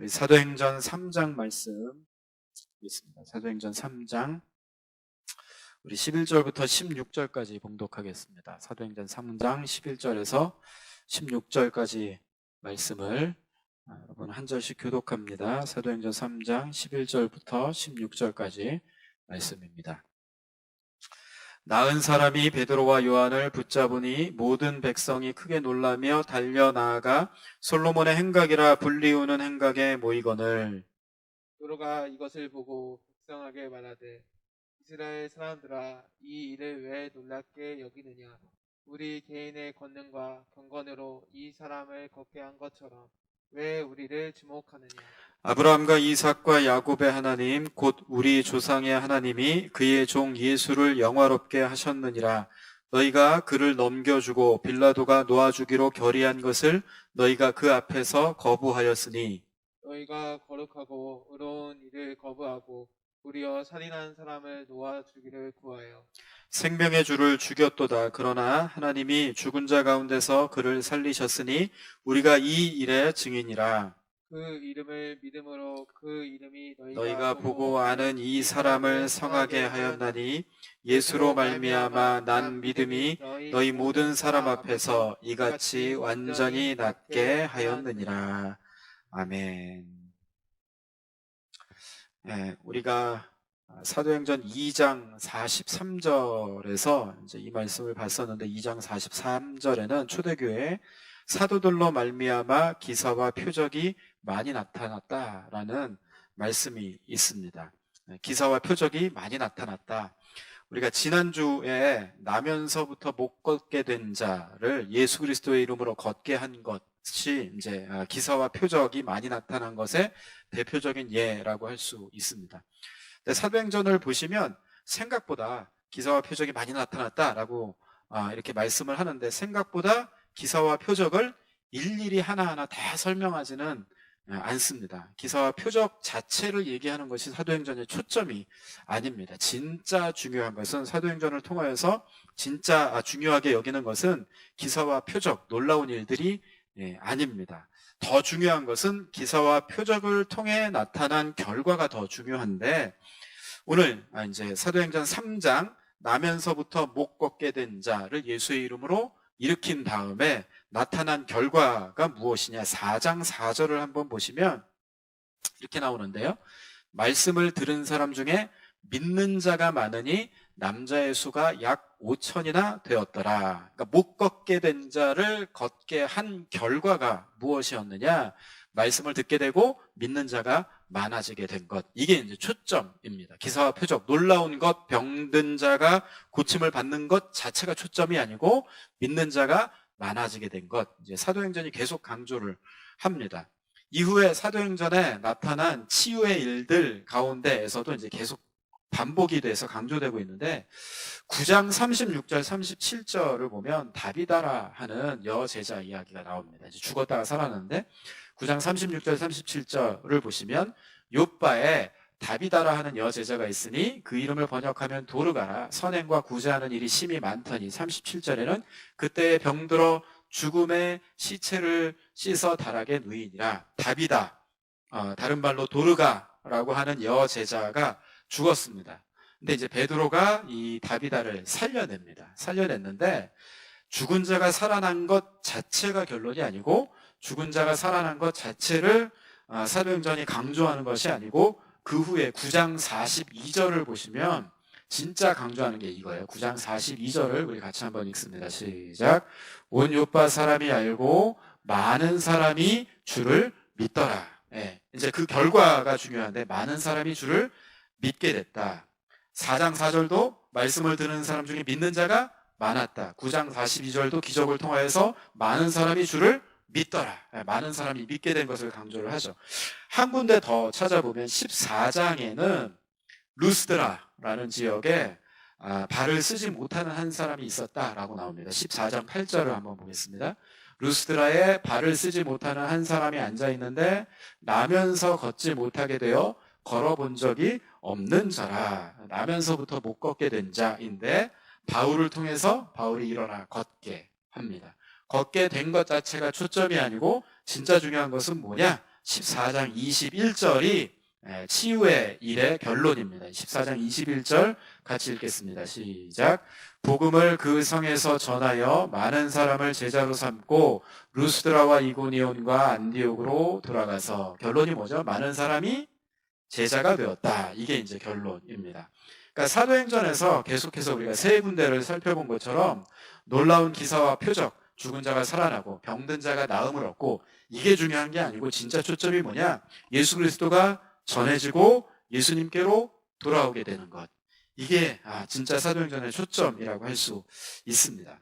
우리 사도행전 3장 말씀 있습니다. 사도행전 3장 우리 11절부터 16절까지 봉독하겠습니다. 사도행전 3장 11절에서 16절까지 말씀을 여러분 한 절씩 교독합니다. 사도행전 3장 11절부터 16절까지 말씀입니다. 나은 사람이 베드로와 요한을 붙잡으니 모든 백성이 크게 놀라며 달려나아가 솔로몬의 행각이라 불리우는 행각에 모이거늘 베드로가 이것을 보고 백성에게 말하되 이스라엘 사람들아, 이 일을 왜 놀랍게 여기느냐? 우리 개인의 권능과 경건으로 이 사람을 걷게 한 것처럼 왜 우리를 주목하느냐? 아브라함과 이삭과 야곱의 하나님 곧 우리 조상의 하나님이 그의 종 예수를 영화롭게 하셨느니라. 너희가 그를 넘겨주고 빌라도가 놓아주기로 결의한 것을 너희가 그 앞에서 거부하였으니 너희가 거룩하고 의로운 일을 거부하고 도리어 살인한 사람을 놓아주기를 구하여 생명의 주를 죽였도다. 그러나 하나님이 죽은 자 가운데서 그를 살리셨으니 우리가 이 일의 증인이라. 그 이름을 믿음으로 그 이름이 너희가 보고 아는 이 사람을 성하게 하였나니 예수로 말미암아 난 믿음이 너희 모든 사람 앞에서 이같이 완전히 낫게 하였느니라. 아멘. 네, 우리가 사도행전 2장 43절에서 이제 이 말씀을 봤었는데 2장 43절에는 초대교회 사도들로 말미암아 기사와 표적이 많이 나타났다라는 말씀이 있습니다. 기사와 표적이 많이 나타났다. 우리가 지난주에 나면서부터 못 걷게 된 자를 예수 그리스도의 이름으로 걷게 한 것이 이제 기사와 표적이 많이 나타난 것의 대표적인 예라고 할 수 있습니다. 근데 사도행전을 보시면 생각보다 기사와 표적이 많이 나타났다라고 이렇게 말씀을 하는데 생각보다 기사와 표적을 일일이 하나하나 다 설명하지는 않습니다. 기사와 표적 자체를 얘기하는 것이 사도행전의 초점이 아닙니다. 진짜 중요한 것은 사도행전을 통하여서 진짜 중요하게 여기는 것은 기사와 표적, 놀라운 일들이 아닙니다. 더 중요한 것은 기사와 표적을 통해 나타난 결과가 더 중요한데 오늘 이제 사도행전 3장 나면서부터 못 걷게 된 자를 예수의 이름으로 일으킨 다음에 나타난 결과가 무엇이냐? 4장 4절을 한번 보시면 이렇게 나오는데요. 말씀을 들은 사람 중에 믿는 자가 많으니 남자의 수가 약 5천이나 되었더라. 그러니까 못 걷게 된 자를 걷게 한 결과가 무엇이었느냐? 말씀을 듣게 되고 믿는 자가 많아지게 된 것. 이게 이제 초점입니다. 기사와 표적, 놀라운 것, 병든 자가 고침을 받는 것 자체가 초점이 아니고 믿는 자가 많아지게 된 것. 이제 사도행전이 계속 강조를 합니다. 이후에 사도행전에 나타난 치유의 일들 가운데에서도 이제 계속 반복이 돼서 강조되고 있는데 9장 36절 37절을 보면 다비다라 하는 여제자 이야기가 나옵니다. 이제 죽었다가 살았는데 9장 36절 37절을 보시면 욥바에 다비다라 하는 여제자가 있으니 그 이름을 번역하면 도르가라. 선행과 구제하는 일이 심히 많더니 37절에는 그때에 병들어 죽음의 시체를 씻어 다락에 누이니라. 다비다, 다른 말로 도르가라고 하는 여제자가 죽었습니다. 근데 이제 베드로가 이 다비다를 살려냅니다. 살려냈는데 죽은 자가 살아난 것 자체가 결론이 아니고 죽은 자가 살아난 것 자체를 사도행전이 강조하는 것이 아니고 그 후에 9장 42절을 보시면 진짜 강조하는 게 이거예요. 9장 42절을 우리 같이 한번 읽습니다. 시작. 온 요파 사람이 알고 많은 사람이 주를 믿더라. 이제 그 결과가 중요한데 많은 사람이 주를 믿게 됐다. 4장 4절도 말씀을 듣는 사람 중에 믿는 자가 많았다. 9장 42절도 기적을 통하여서 많은 사람이 주를 믿더라. 많은 사람이 믿게 된 것을 강조를 하죠. 한 군데 더 찾아보면 14장에는 루스드라라는 지역에 발을 쓰지 못하는 한 사람이 있었다라고 나옵니다. 14장 8절을 한번 보겠습니다. 루스드라에 발을 쓰지 못하는 한 사람이 앉아있는데 나면서 걷지 못하게 되어 걸어본 적이 없는 자라. 나면서부터 못 걷게 된 자인데 바울을 통해서 바울이 일어나 걷게 합니다. 걷게 된 것 자체가 초점이 아니고 진짜 중요한 것은 뭐냐? 14장 21절이 치유의 일의 결론입니다. 14장 21절 같이 읽겠습니다. 시작. 복음을 그 성에서 전하여 많은 사람을 제자로 삼고 루스드라와 이고니온과 안디옥으로 돌아가서, 결론이 뭐죠? 많은 사람이 제자가 되었다. 이게 이제 결론입니다. 그러니까 사도행전에서 계속해서 우리가 세 군데를 살펴본 것처럼 놀라운 기사와 표적, 죽은 자가 살아나고 병든 자가 나음을 얻고, 이게 중요한 게 아니고 진짜 초점이 뭐냐? 예수 그리스도가 전해지고 예수님께로 돌아오게 되는 것. 이게 진짜 사도행전의 초점이라고 할 수 있습니다.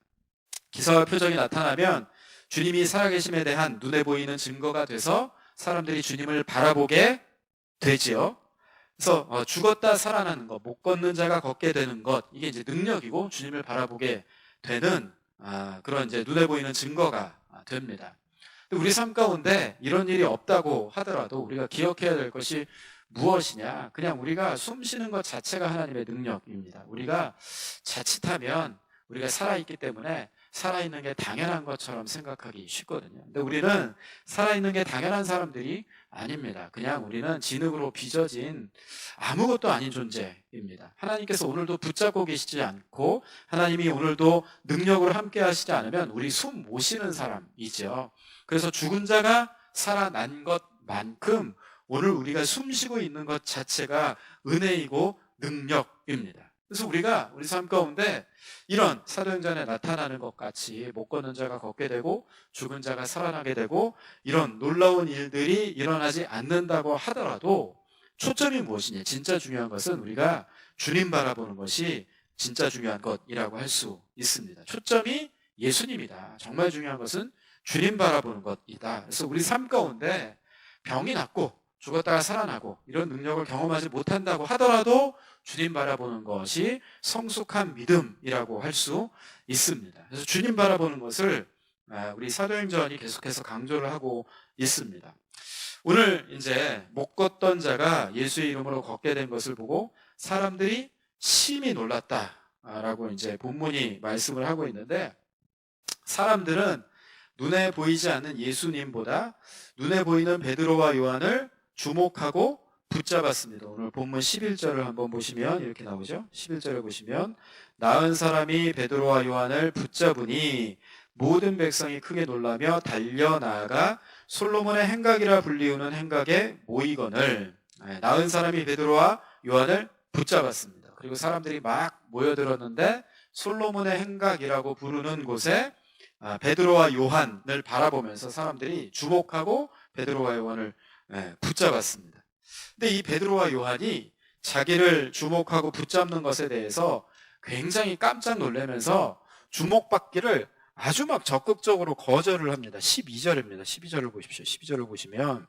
기사와 표적이 나타나면 주님이 살아계심에 대한 눈에 보이는 증거가 돼서 사람들이 주님을 바라보게 되지요. 그래서 죽었다 살아나는 것, 못 걷는 자가 걷게 되는 것, 이게 이제 능력이고 주님을 바라보게 되는 그런 이제 눈에 보이는 증거가 됩니다. 우리 삶 가운데 이런 일이 없다고 하더라도 우리가 기억해야 될 것이 무엇이냐? 그냥 우리가 숨 쉬는 것 자체가 하나님의 능력입니다. 우리가 자칫하면 우리가 살아있기 때문에 살아있는 게 당연한 것처럼 생각하기 쉽거든요. 근데 우리는 살아있는 게 당연한 사람들이 아닙니다. 그냥 우리는 진흙으로 빚어진 아무것도 아닌 존재입니다. 하나님께서 오늘도 붙잡고 계시지 않고 하나님이 오늘도 능력으로 함께 하시지 않으면 우리 숨 못 쉬는 사람이죠. 그래서 죽은 자가 살아난 것만큼 오늘 우리가 숨 쉬고 있는 것 자체가 은혜이고 능력입니다. 그래서 우리가 우리 삶 가운데 이런 사도행전에 나타나는 것 같이 못 걷는 자가 걷게 되고 죽은 자가 살아나게 되고 이런 놀라운 일들이 일어나지 않는다고 하더라도 초점이 무엇이냐? 진짜 중요한 것은 우리가 주님 바라보는 것이 진짜 중요한 것이라고 할 수 있습니다. 초점이 예수님이다. 정말 중요한 것은 주님 바라보는 것이다. 그래서 우리 삶 가운데 병이 낫고 죽었다가 살아나고 이런 능력을 경험하지 못한다고 하더라도 주님 바라보는 것이 성숙한 믿음이라고 할 수 있습니다. 그래서 주님 바라보는 것을 우리 사도행전이 계속해서 강조를 하고 있습니다. 오늘 이제 못 걷던 자가 예수의 이름으로 걷게 된 것을 보고 사람들이 심히 놀랐다라고 이제 본문이 말씀을 하고 있는데, 사람들은 눈에 보이지 않는 예수님보다 눈에 보이는 베드로와 요한을 주목하고 붙잡았습니다. 오늘 본문 11절을 한번 보시면 이렇게 나오죠. 11절을 보시면 나은 사람이 베드로와 요한을 붙잡으니 모든 백성이 크게 놀라며 달려나가 솔로몬의 행각이라 불리우는 행각에 모이거늘. 나은 사람이 베드로와 요한을 붙잡았습니다. 그리고 사람들이 막 모여들었는데 솔로몬의 행각이라고 부르는 곳에 베드로와 요한을 바라보면서 사람들이 주목하고 베드로와 요한을 붙잡았습니다. 근데 이 베드로와 요한이 자기를 주목하고 붙잡는 것에 대해서 굉장히 깜짝 놀라면서 주목받기를 아주 막 적극적으로 거절을 합니다. 12절입니다. 12절을 보십시오. 12절을 보시면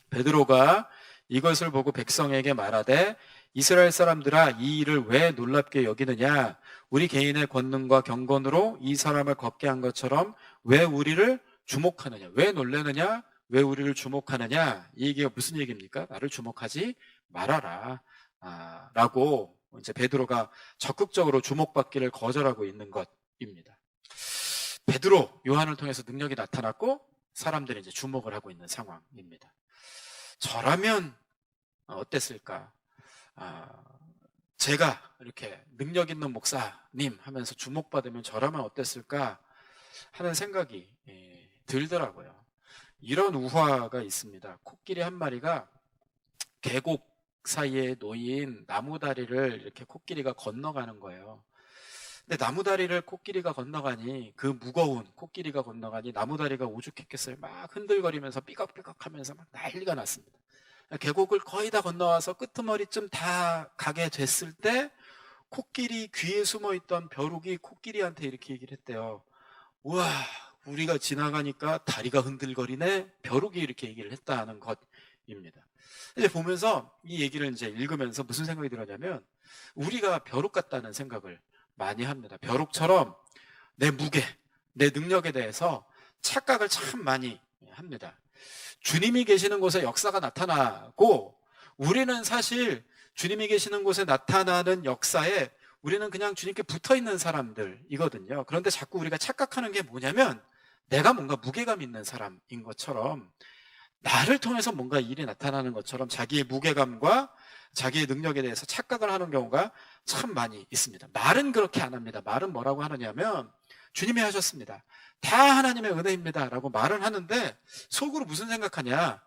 베드로가 이것을 보고 백성에게 말하되 이스라엘 사람들아, 이 일을 왜 놀랍게 여기느냐? 우리 개인의 권능과 경건으로 이 사람을 걷게 한 것처럼 왜 우리를 주목하느냐? 왜 놀라느냐? 왜 우리를 주목하느냐? 이 얘기가 무슨 얘기입니까? 나를 주목하지 말아라 라고 이제 베드로가 적극적으로 주목받기를 거절하고 있는 것입니다. 베드로, 요한을 통해서 능력이 나타났고 사람들이 이제 주목을 하고 있는 상황입니다. 저라면 어땠을까? 제가 이렇게 능력 있는 목사님 하면서 주목받으면 저라면 어땠을까 하는 생각이 들더라고요. 이런 우화가 있습니다. 코끼리 한 마리가 계곡 사이에 놓인 나무다리를 이렇게 코끼리가 건너가는 거예요. 근데 나무다리를 코끼리가 건너가니, 그 무거운 코끼리가 건너가니 나무다리가 오죽했겠어요. 막 흔들거리면서 삐걱삐걱하면서 막 난리가 났습니다. 계곡을 거의 다 건너와서 끄트머리쯤 다 가게 됐을 때 코끼리 귀에 숨어있던 벼룩이 코끼리한테 이렇게 얘기를 했대요. 우와, 우리가 지나가니까 다리가 흔들거리네. 벼룩이 이렇게 얘기를 했다는 것입니다. 이제 보면서 이 얘기를 이제 읽으면서 무슨 생각이 들었냐면, 우리가 벼룩 같다는 생각을 많이 합니다. 벼룩처럼 내 무게, 내 능력에 대해서 착각을 참 많이 합니다. 주님이 계시는 곳에 역사가 나타나고, 우리는 사실 주님이 계시는 곳에 나타나는 역사에 우리는 그냥 주님께 붙어있는 사람들이거든요. 그런데 자꾸 우리가 착각하는 게 뭐냐면, 내가 뭔가 무게감 있는 사람인 것처럼 나를 통해서 뭔가 일이 나타나는 것처럼 자기의 무게감과 자기의 능력에 대해서 착각을 하는 경우가 참 많이 있습니다. 말은 그렇게 안 합니다. 말은 뭐라고 하느냐면 주님이 하셨습니다. 다 하나님의 은혜입니다 라고 말은 하는데 속으로 무슨 생각하냐,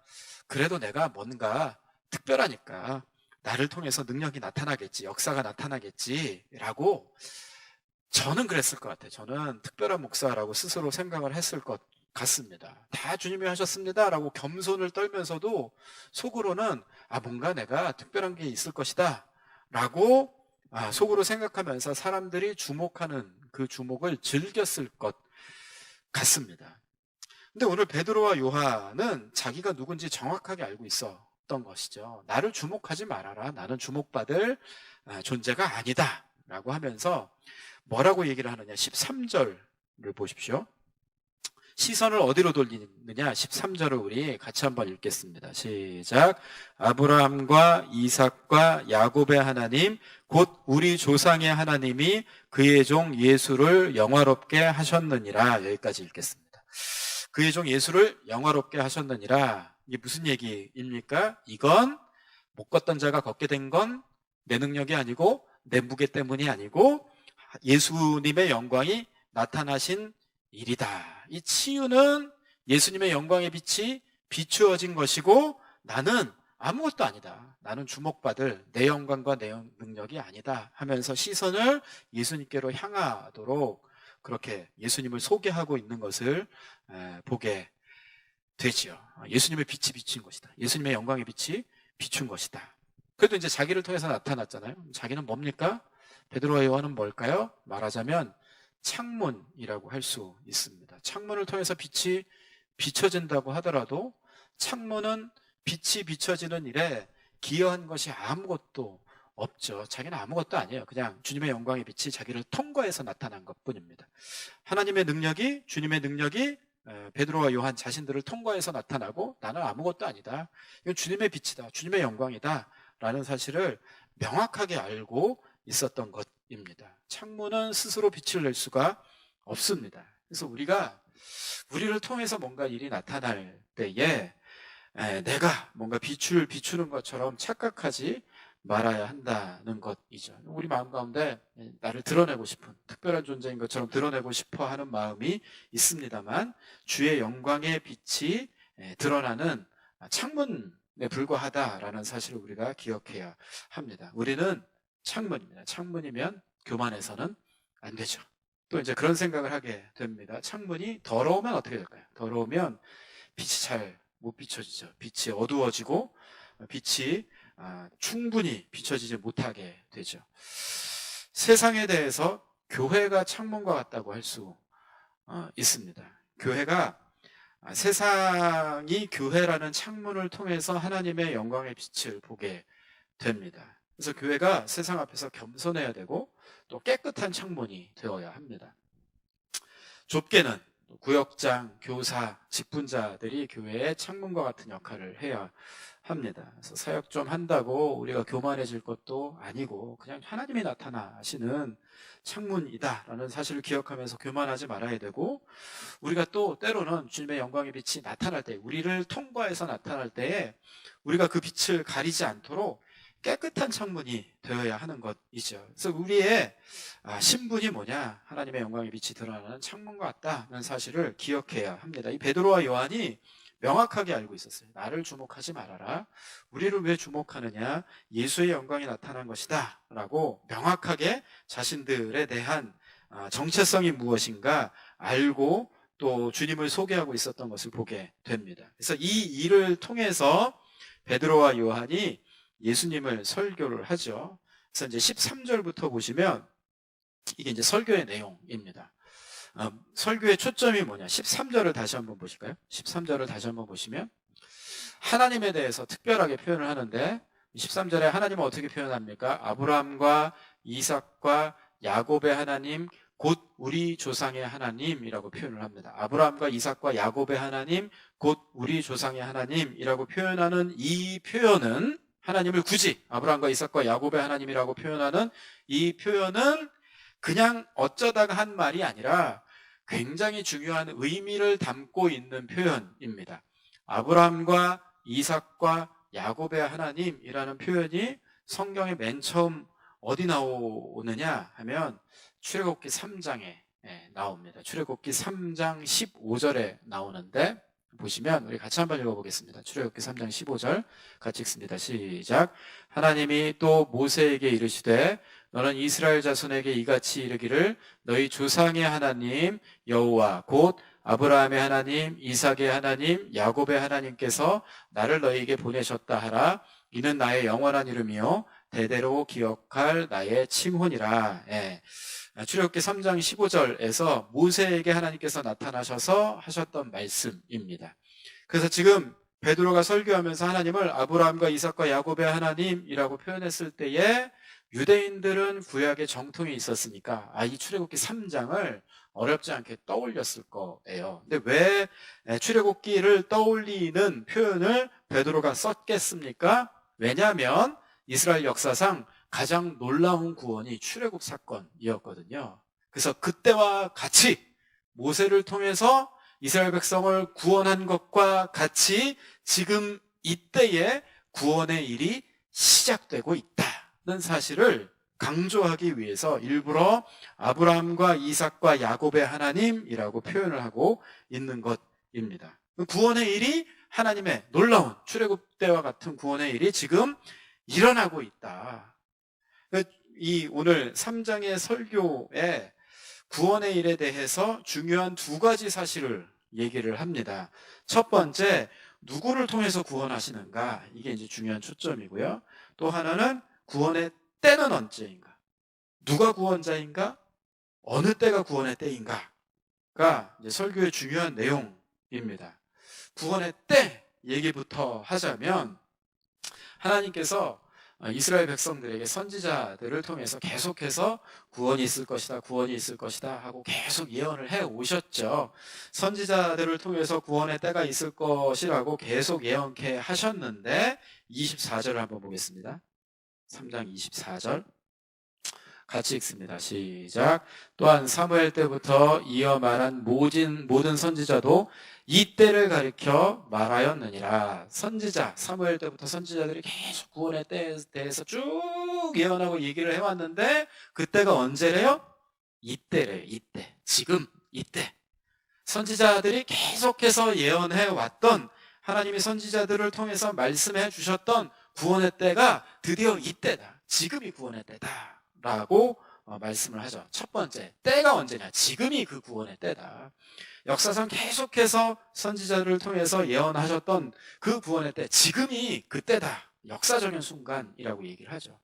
그래도 내가 뭔가 특별하니까 나를 통해서 능력이 나타나겠지, 역사가 나타나겠지 라고, 저는 그랬을 것 같아요. 저는 특별한 목사라고 스스로 생각을 했을 것 같습니다. 다 주님이 하셨습니다 라고 겸손을 떨면서도 속으로는 뭔가 내가 특별한 게 있을 것이다 라고 속으로 생각하면서 사람들이 주목하는 그 주목을 즐겼을 것 같습니다. 근데 오늘 베드로와 요한은 자기가 누군지 정확하게 알고 있었던 것이죠. 나를 주목하지 말아라. 나는 주목받을 존재가 아니다 라고 하면서 뭐라고 얘기를 하느냐, 13절을 보십시오. 시선을 어디로 돌리느냐, 13절을 우리 같이 한번 읽겠습니다. 시작. 아브라함과 이삭과 야곱의 하나님 곧 우리 조상의 하나님이 그의 종 예수를 영화롭게 하셨느니라. 여기까지 읽겠습니다. 그의 종 예수를 영화롭게 하셨느니라. 이게 무슨 얘기입니까? 이건 못 걷던 자가 걷게 된 건 내 능력이 아니고 내 무게 때문이 아니고 예수님의 영광이 나타나신 일이다. 이 치유는 예수님의 영광의 빛이 비추어진 것이고 나는 아무것도 아니다. 나는 주목받을 내 영광과 내 능력이 아니다 하면서 시선을 예수님께로 향하도록 그렇게 예수님을 소개하고 있는 것을 보게 되지요. 예수님의 빛이 비친 것이다. 예수님의 영광의 빛이 비춘 것이다. 그래도 이제 자기를 통해서 나타났잖아요. 자기는 뭡니까? 베드로와 요한은 뭘까요? 말하자면 창문이라고 할 수 있습니다. 창문을 통해서 빛이 비춰진다고 하더라도 창문은 빛이 비춰지는 일에 기여한 것이 아무것도 없죠. 자기는 아무것도 아니에요. 그냥 주님의 영광의 빛이 자기를 통과해서 나타난 것뿐입니다. 하나님의 능력이, 주님의 능력이 베드로와 요한 자신들을 통과해서 나타나고 나는 아무것도 아니다. 이건 주님의 빛이다. 주님의 영광이다. 라는 사실을 명확하게 알고 있었던 것입니다. 창문은 스스로 빛을 낼 수가 없습니다. 그래서 우리를 통해서 뭔가 일이 나타날 때에 내가 뭔가 빛을 비추는 것처럼 착각하지 말아야 한다는 것이죠. 우리 마음 가운데 나를 드러내고 싶은 특별한 존재인 것처럼 드러내고 싶어 하는 마음이 있습니다만 주의 영광의 빛이 드러나는 창문에 불과하다라는 사실을 우리가 기억해야 합니다. 우리는 창문입니다. 창문이면 교만해서는 안 되죠. 또 이제 그런 생각을 하게 됩니다. 창문이 더러우면 어떻게 될까요? 더러우면 빛이 잘 못 비춰지죠. 빛이 어두워지고 빛이 충분히 비춰지지 못하게 되죠. 세상에 대해서 교회가 창문과 같다고 할 수 있습니다. 교회가 세상이 교회라는 창문을 통해서 하나님의 영광의 빛을 보게 됩니다. 그래서 교회가 세상 앞에서 겸손해야 되고 또 깨끗한 창문이 되어야 합니다. 좁게는 구역장, 교사, 직분자들이 교회의 창문과 같은 역할을 해야 합니다. 그래서 사역 좀 한다고 우리가 교만해질 것도 아니고 그냥 하나님이 나타나시는 창문이다라는 사실을 기억하면서 교만하지 말아야 되고, 우리가 또 때로는 주님의 영광의 빛이 나타날 때, 우리를 통과해서 나타날 때에 우리가 그 빛을 가리지 않도록 깨끗한 창문이 되어야 하는 것이죠. 그래서 우리의 신분이 뭐냐? 하나님의 영광의 빛이 드러나는 창문과 같다는 사실을 기억해야 합니다. 이 베드로와 요한이 명확하게 알고 있었어요. 나를 주목하지 말아라. 우리를 왜 주목하느냐? 예수의 영광이 나타난 것이다 라고 명확하게 자신들에 대한 정체성이 무엇인가 알고 또 주님을 소개하고 있었던 것을 보게 됩니다. 그래서 이 일을 통해서 베드로와 요한이 예수님을 설교를 하죠. 그래서 이제 13절부터 보시면 이게 이제 설교의 내용입니다. 설교의 초점이 뭐냐? 13절을 다시 한번 보실까요? 13절을 다시 한번 보시면 하나님에 대해서 특별하게 표현을 하는데 13절에 하나님은 어떻게 표현합니까? 아브라함과 이삭과 야곱의 하나님 곧 우리 조상의 하나님이라고 표현을 합니다. 아브라함과 이삭과 야곱의 하나님 곧 우리 조상의 하나님이라고 표현하는 이 표현은, 하나님을 굳이 아브라함과 이삭과 야곱의 하나님이라고 표현하는 이 표현은 그냥 어쩌다가 한 말이 아니라 굉장히 중요한 의미를 담고 있는 표현입니다. 아브라함과 이삭과 야곱의 하나님이라는 표현이 성경에 맨 처음 어디 나오느냐 하면 출애굽기 3장에 나옵니다. 출애굽기 3장 15절에 나오는데 보시면 우리 같이 한번 읽어보겠습니다. 출애굽기 3장 15절 같이 읽습니다. 시작. 하나님이 또 모세에게 이르시되 너는 이스라엘 자손에게 이같이 이르기를 너희 조상의 하나님 여호와 곧 아브라함의 하나님, 이삭의 하나님, 야곱의 하나님께서 나를 너희에게 보내셨다 하라. 이는 나의 영원한 이름이요 대대로 기억할 나의 칭혼이라. 출애굽기 3장 15절에서 모세에게 하나님께서 나타나셔서 하셨던 말씀입니다. 그래서 지금 베드로가 설교하면서 하나님을 아브라함과 이삭과 야곱의 하나님이라고 표현했을 때에 유대인들은 구약에 정통이 있었으니까 이 출애굽기 3장을 어렵지 않게 떠올렸을 거예요. 근데 왜 출애굽기를 떠올리는 표현을 베드로가 썼겠습니까? 왜냐하면 이스라엘 역사상 가장 놀라운 구원이 출애굽 사건이었거든요. 그래서 그때와 같이 모세를 통해서 이스라엘 백성을 구원한 것과 같이 지금 이때에 구원의 일이 시작되고 있다는 사실을 강조하기 위해서 일부러 아브라함과 이삭과 야곱의 하나님이라고 표현을 하고 있는 것입니다. 구원의 일이 하나님의 놀라운 출애굽 때와 같은 구원의 일이 지금 일어나고 있다. 이 오늘 3장의 설교에 구원의 일에 대해서 중요한 두 가지 사실을 얘기를 합니다. 첫 번째, 누구를 통해서 구원하시는가? 이게 이제 중요한 초점이고요. 또 하나는 구원의 때는 언제인가? 누가 구원자인가? 어느 때가 구원의 때인가가 이제 설교의 중요한 내용입니다. 구원의 때 얘기부터 하자면 하나님께서 이스라엘 백성들에게 선지자들을 통해서 계속해서 구원이 있을 것이다, 구원이 있을 것이다 하고 계속 예언을 해 오셨죠. 선지자들을 통해서 구원의 때가 있을 것이라고 계속 예언케 하셨는데 24절을 한번 보겠습니다. 3장 24절 같이 읽습니다. 시작. 또한 사무엘 때부터 이어 말한 모든 선지자도 이 때를 가리켜 말하였느니라. 선지자, 사무엘 때부터 선지자들이 계속 구원의 때에 대해서 쭉 예언하고 얘기를 해왔는데 그때가 언제래요? 이때래요. 이때. 지금 이때. 선지자들이 계속해서 예언해왔던 하나님이 선지자들을 통해서 말씀해 주셨던 구원의 때가 드디어 이때다. 지금이 구원의 때다. 라고 말씀을 하죠. 첫 번째, 때가 언제냐? 지금이 그 구원의 때다. 역사상 계속해서 선지자를 통해서 예언하셨던 그 구원의 때, 지금이 그 때다. 역사적인 순간이라고 얘기를 하죠.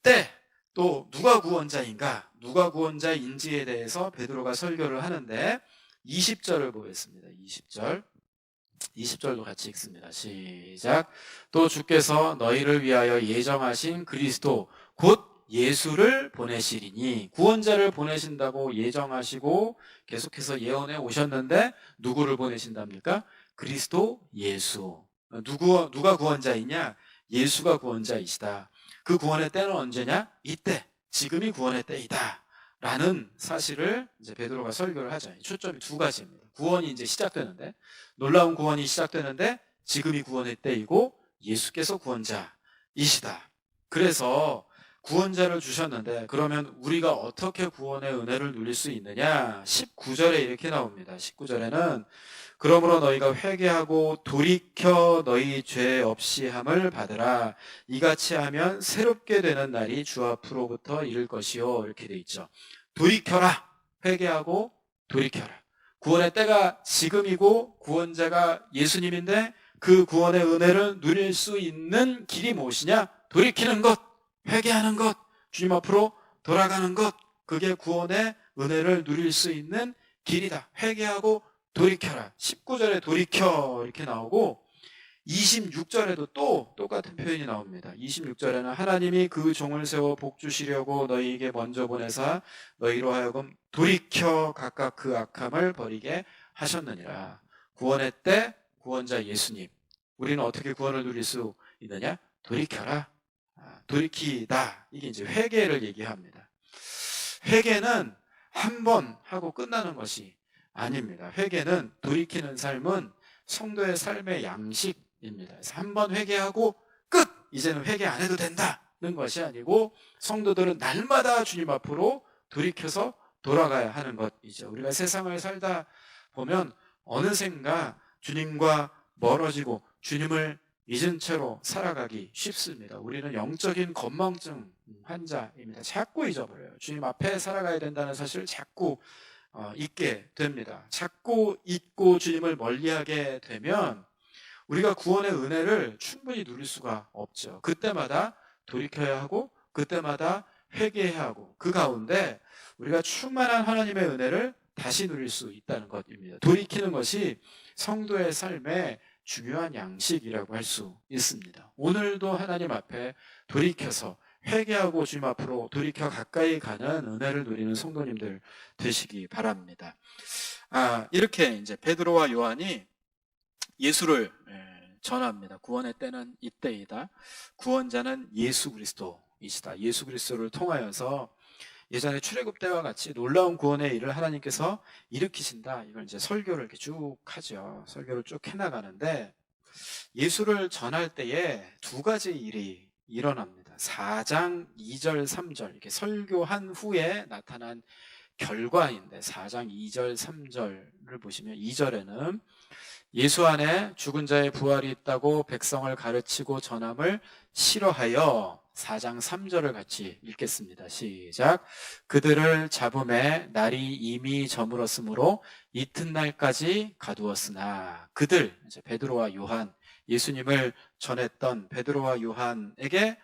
때, 또 누가 구원자인가? 누가 구원자인지에 대해서 베드로가 설교를 하는데 20절을 보겠습니다. 20절도 같이 읽습니다. 시작. 또 주께서 너희를 위하여 예정하신 그리스도 곧 예수를 보내시리니, 구원자를 보내신다고 예정하시고 계속해서 예언해 오셨는데 누구를 보내신답니까? 그리스도 예수. 누가 구원자이냐? 예수가 구원자이시다. 그 구원의 때는 언제냐? 이때. 지금이 구원의 때이다. 라는 사실을 이제 베드로가 설교를 하죠. 초점이 두 가지입니다. 구원이 이제 시작되는데, 놀라운 구원이 시작되는데 지금이 구원의 때이고 예수께서 구원자이시다. 그래서 구원자를 주셨는데 그러면 우리가 어떻게 구원의 은혜를 누릴 수 있느냐? 19절에 이렇게 나옵니다. 19절에는 그러므로 너희가 회개하고 돌이켜 너희 죄 없이 함을 받으라. 이같이 하면 새롭게 되는 날이 주 앞으로부터 이를 것이요. 이렇게 돼 있죠. 돌이켜라. 회개하고 돌이켜라. 구원의 때가 지금이고 구원자가 예수님인데 그 구원의 은혜를 누릴 수 있는 길이 무엇이냐? 돌이키는 것, 회개하는 것, 주님 앞으로 돌아가는 것, 그게 구원의 은혜를 누릴 수 있는 길이다. 회개하고 돌이켜라. 19절에 돌이켜 이렇게 나오고 26절에도 또 똑같은 표현이 나옵니다. 26절에는 하나님이 그 종을 세워 복 주시려고 너희에게 먼저 보내사 너희로 하여금 돌이켜 각각 그 악함을 버리게 하셨느니라. 구원의 때 구원자 예수님. 우리는 어떻게 구원을 누릴 수 있느냐? 돌이켜라. 돌이키다. 이게 이제 회개를 얘기합니다. 회개는 한 번 하고 끝나는 것이 아닙니다. 회개는 돌이키는 삶은 성도의 삶의 양식입니다. 그래서 한번 회개하고 끝! 이제는 회개 안 해도 된다는 것이 아니고 성도들은 날마다 주님 앞으로 돌이켜서 돌아가야 하는 것이죠. 우리가 세상을 살다 보면 어느샌가 주님과 멀어지고 주님을 잊은 채로 살아가기 쉽습니다. 우리는 영적인 건망증 환자입니다. 자꾸 잊어버려요. 주님 앞에 살아가야 된다는 사실을 자꾸 잊게 됩니다. 자꾸 잊고 주님을 멀리하게 되면 우리가 구원의 은혜를 충분히 누릴 수가 없죠. 그때마다 돌이켜야 하고 그때마다 회개해야 하고 그 가운데 우리가 충만한 하나님의 은혜를 다시 누릴 수 있다는 것입니다. 돌이키는 것이 성도의 삶의 중요한 양식이라고 할 수 있습니다. 오늘도 하나님 앞에 돌이켜서 회개하고 주님 앞으로 돌이켜 가까이 가는 은혜를 누리는 성도님들 되시기 바랍니다. 이렇게 이제 베드로와 요한이 예수를 전합니다. 구원의 때는 이때이다. 구원자는 예수 그리스도이시다. 예수 그리스도를 통하여서 예전에 출애굽 때와 같이 놀라운 구원의 일을 하나님께서 일으키신다. 이걸 이제 설교를 이렇게 쭉 하죠. 설교를 쭉 해나가는데 예수를 전할 때에 두 가지 일이 일어납니다. 4장 2절 3절 이렇게 설교한 후에 나타난 결과인데 4장 2절 3절을 보시면 2절에는 예수 안에 죽은 자의 부활이 있다고 백성을 가르치고 전함을 싫어하여 4장 3절을 같이 읽겠습니다. 시작. 그들을 잡음에 날이 이미 저물었으므로 이튿날까지 가두었으나 그들, 이제 베드로와 요한, 예수님을 전했던 베드로와 요한에게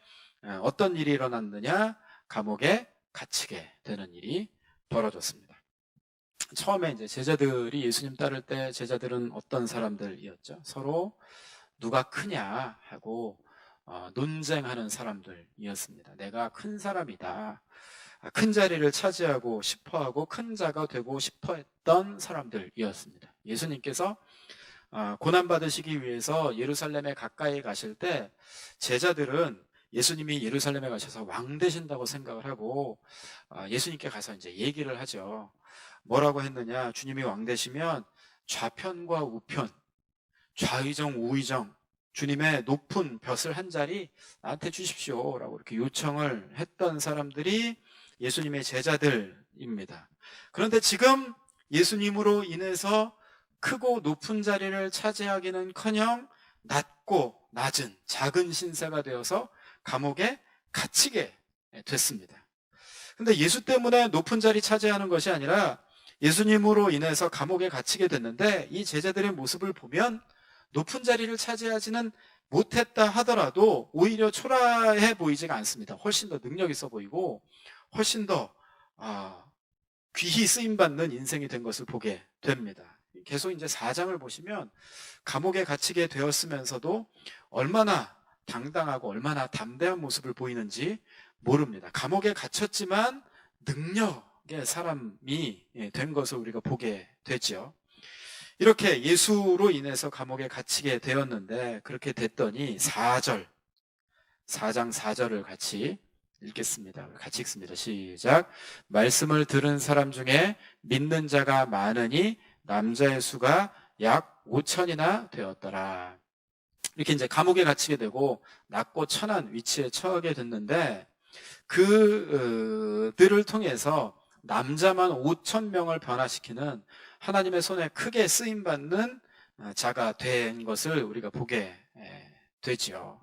어떤 일이 일어났느냐? 감옥에 갇히게 되는 일이 벌어졌습니다. 처음에 이제 제자들이 예수님 따를 때 제자들은 어떤 사람들이었죠? 서로 누가 크냐 하고 논쟁하는 사람들이었습니다. 내가 큰 사람이다. 큰 자리를 차지하고 싶어하고 큰 자가 되고 싶어 했던 사람들이었습니다. 예수님께서 고난받으시기 위해서 예루살렘에 가까이 가실 때 제자들은 예수님이 예루살렘에 가셔서 왕 되신다고 생각을 하고 예수님께 가서 이제 얘기를 하죠. 뭐라고 했느냐? 주님이 왕 되시면 좌편과 우편, 좌의정, 우의정, 주님의 높은 벼슬 한 자리 나한테 주십시오 라고 이렇게 요청을 했던 사람들이 예수님의 제자들입니다. 그런데 지금 예수님으로 인해서 크고 높은 자리를 차지하기는커녕 낮고 낮은 작은 신세가 되어서 감옥에 갇히게 됐습니다. 근데 예수 때문에 높은 자리 차지하는 것이 아니라 예수님으로 인해서 감옥에 갇히게 됐는데 이 제자들의 모습을 보면 높은 자리를 차지하지는 못했다 하더라도 오히려 초라해 보이지가 않습니다. 훨씬 더 능력 있어 보이고 훨씬 더 귀히 쓰임받는 인생이 된 것을 보게 됩니다. 계속 이제 4장을 보시면 감옥에 갇히게 되었으면서도 얼마나 당당하고 얼마나 담대한 모습을 보이는지 모릅니다. 감옥에 갇혔지만 능력의 사람이 된 것을 우리가 보게 되죠. 이렇게 예수로 인해서 감옥에 갇히게 되었는데 그렇게 됐더니 4장 4절을 같이 읽겠습니다. 같이 읽습니다. 시작. 말씀을 들은 사람 중에 믿는 자가 많으니 남자의 수가 약 5천이나 되었더라. 이렇게 이제 감옥에 갇히게 되고 낮고 천한 위치에 처하게 됐는데 그들을 통해서 남자만 5천 명을 변화시키는 하나님의 손에 크게 쓰임받는 자가 된 것을 우리가 보게 되지요.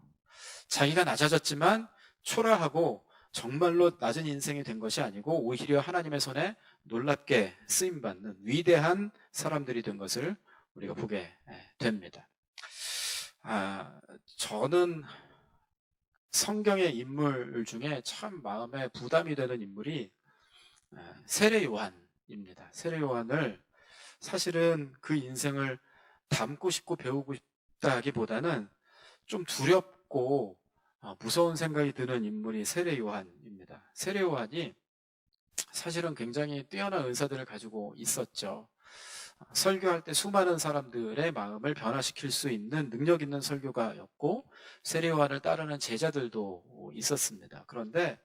자기가 낮아졌지만 초라하고 정말로 낮은 인생이 된 것이 아니고 오히려 하나님의 손에 놀랍게 쓰임받는 위대한 사람들이 된 것을 우리가 보게 됩니다. 저는 성경의 인물 중에 참 마음에 부담이 되는 인물이 세례 요한입니다. 세례 요한을 사실은 그 인생을 담고 싶고 배우고 싶다기보다는 좀 두렵고 무서운 생각이 드는 인물이 세례 요한입니다. 세례 요한이 사실은 굉장히 뛰어난 은사들을 가지고 있었죠. 설교할 때 수많은 사람들의 마음을 변화시킬 수 있는 능력 있는 설교가였고 세례 요한을 따르는 제자들도 있었습니다. 그런데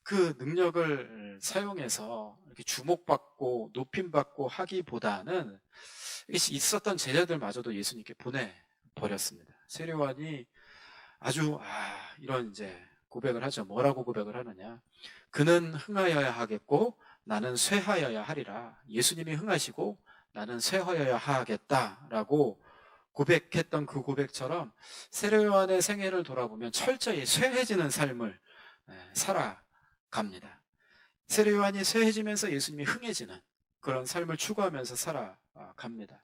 그 능력을 사용해서 이렇게 주목받고 높임받고 하기보다는 있었던 제자들마저도 예수님께 보내버렸습니다. 세례요한이 아주 이런 이제 고백을 하죠. 뭐라고 고백을 하느냐? 그는 흥하여야 하겠고 나는 쇠하여야 하리라. 예수님이 흥하시고 나는 쇠하여야 하겠다라고 고백했던 그 고백처럼 세례요한의 생애를 돌아보면 철저히 쇠해지는 삶을 살아갑니다. 세례요한이 쇠해지면서 예수님이 흥해지는 그런 삶을 추구하면서 살아갑니다.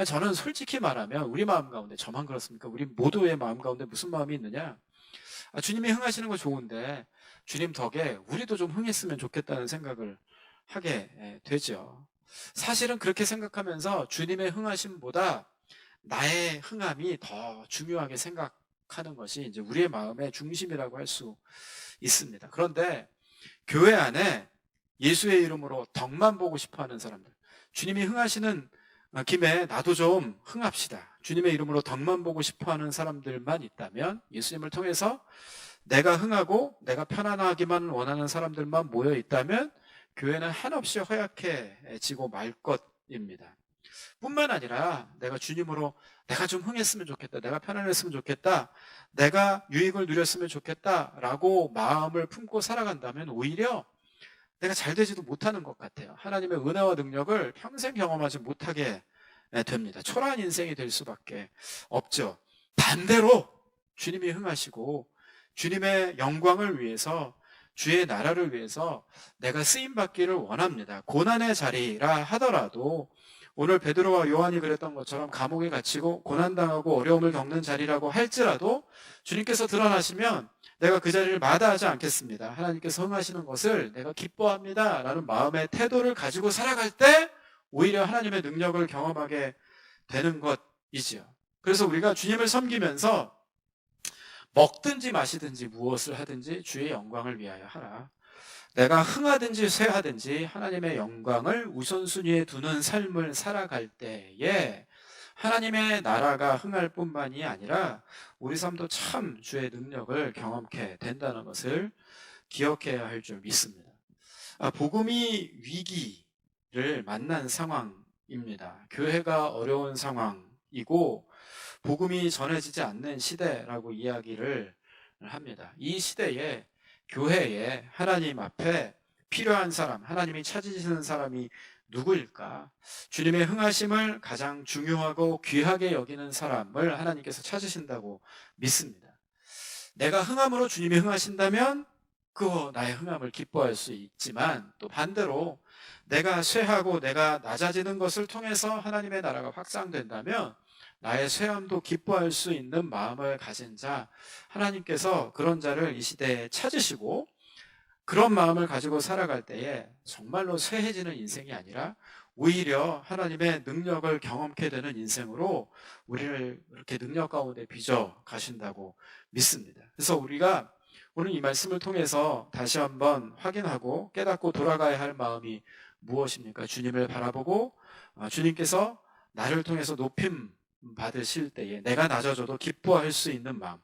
저는 솔직히 말하면 우리 마음 가운데, 저만 그렇습니까? 우리 모두의 마음 가운데 무슨 마음이 있느냐? 주님이 흥하시는 거 좋은데 주님 덕에 우리도 좀 흥했으면 좋겠다는 생각을 하게 되죠. 사실은 그렇게 생각하면서 주님의 흥하심보다 나의 흥함이 더 중요하게 생각하는 것이 이제 우리의 마음의 중심이라고 할 수 있습니다. 그런데 교회 안에 예수의 이름으로 덕만 보고 싶어 하는 사람들, 주님이 흥하시는 김에 나도 좀 흥합시다, 주님의 이름으로 덕만 보고 싶어 하는 사람들만 있다면, 예수님을 통해서 내가 흥하고 내가 편안하기만 원하는 사람들만 모여 있다면 교회는 한없이 허약해지고 말 것입니다. 뿐만 아니라 내가 주님으로 내가 좀 흥했으면 좋겠다, 내가 편안했으면 좋겠다, 내가 유익을 누렸으면 좋겠다라고 마음을 품고 살아간다면 오히려 내가 잘 되지도 못하는 것 같아요. 하나님의 은혜와 능력을 평생 경험하지 못하게 됩니다. 초라한 인생이 될 수밖에 없죠. 반대로 주님이 흥하시고 주님의 영광을 위해서, 주의 나라를 위해서 내가 쓰임받기를 원합니다. 고난의 자리라 하더라도, 오늘 베드로와 요한이 그랬던 것처럼 감옥에 갇히고 고난당하고 어려움을 겪는 자리라고 할지라도 주님께서 드러나시면 내가 그 자리를 마다하지 않겠습니다. 하나님께서 흥하시는 것을 내가 기뻐합니다 라는 마음의 태도를 가지고 살아갈 때 오히려 하나님의 능력을 경험하게 되는 것이지요. 그래서 우리가 주님을 섬기면서 먹든지 마시든지 무엇을 하든지 주의 영광을 위하여 하라. 내가 흥하든지 쇠하든지 하나님의 영광을 우선순위에 두는 삶을 살아갈 때에 하나님의 나라가 흥할 뿐만이 아니라 우리 삶도 참 주의 능력을 경험케 된다는 것을 기억해야 할 줄 믿습니다. 복음이 위기를 만난 상황입니다. 교회가 어려운 상황이고 복음이 전해지지 않는 시대라고 이야기를 합니다. 이 시대에 교회에 하나님 앞에 필요한 사람, 하나님이 찾으시는 사람이 누구일까? 주님의 흥하심을 가장 중요하고 귀하게 여기는 사람을 하나님께서 찾으신다고 믿습니다. 내가 흥함으로 주님이 흥하신다면 그 나의 흥함을 기뻐할 수 있지만, 또 반대로 내가 쇠하고 내가 낮아지는 것을 통해서 하나님의 나라가 확장된다면 나의 쇠함도 기뻐할 수 있는 마음을 가진 자, 하나님께서 그런 자를 이 시대에 찾으시고 그런 마음을 가지고 살아갈 때에 정말로 쇠해지는 인생이 아니라 오히려 하나님의 능력을 경험케 되는 인생으로 우리를 이렇게 능력 가운데 빚어 가신다고 믿습니다. 그래서 우리가 오늘 이 말씀을 통해서 다시 한번 확인하고 깨닫고 돌아가야 할 마음이 무엇입니까? 주님을 바라보고 주님께서 나를 통해서 높임 받으실 때에 내가 낮아져도 기뻐할 수 있는 마음,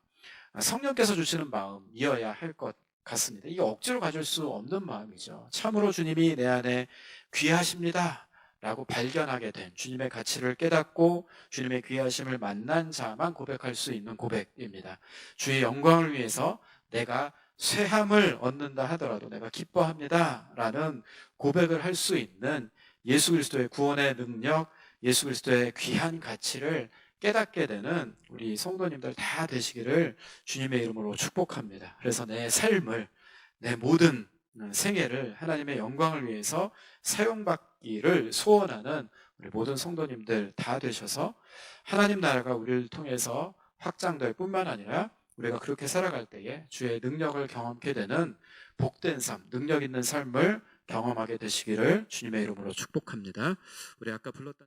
성령께서 주시는 마음이어야 할 것 같습니다. 이게 억지로 가질 수 없는 마음이죠. 참으로 주님이 내 안에 귀하십니다 라고 발견하게 된, 주님의 가치를 깨닫고 주님의 귀하심을 만난 자만 고백할 수 있는 고백입니다. 주의 영광을 위해서 내가 쇠함을 얻는다 하더라도 내가 기뻐합니다 라는 고백을 할 수 있는 예수 그리스도의 구원의 능력, 예수 그리스도의 귀한 가치를 깨닫게 되는 우리 성도님들 다 되시기를 주님의 이름으로 축복합니다. 그래서 내 삶을, 내 모든 생애를 하나님의 영광을 위해서 사용받기를 소원하는 우리 모든 성도님들 다 되셔서 하나님 나라가 우리를 통해서 확장될 뿐만 아니라 우리가 그렇게 살아갈 때에 주의 능력을 경험케 되는 복된 삶, 능력 있는 삶을 경험하게 되시기를 주님의 이름으로 축복합니다. 우리 아까 불렀던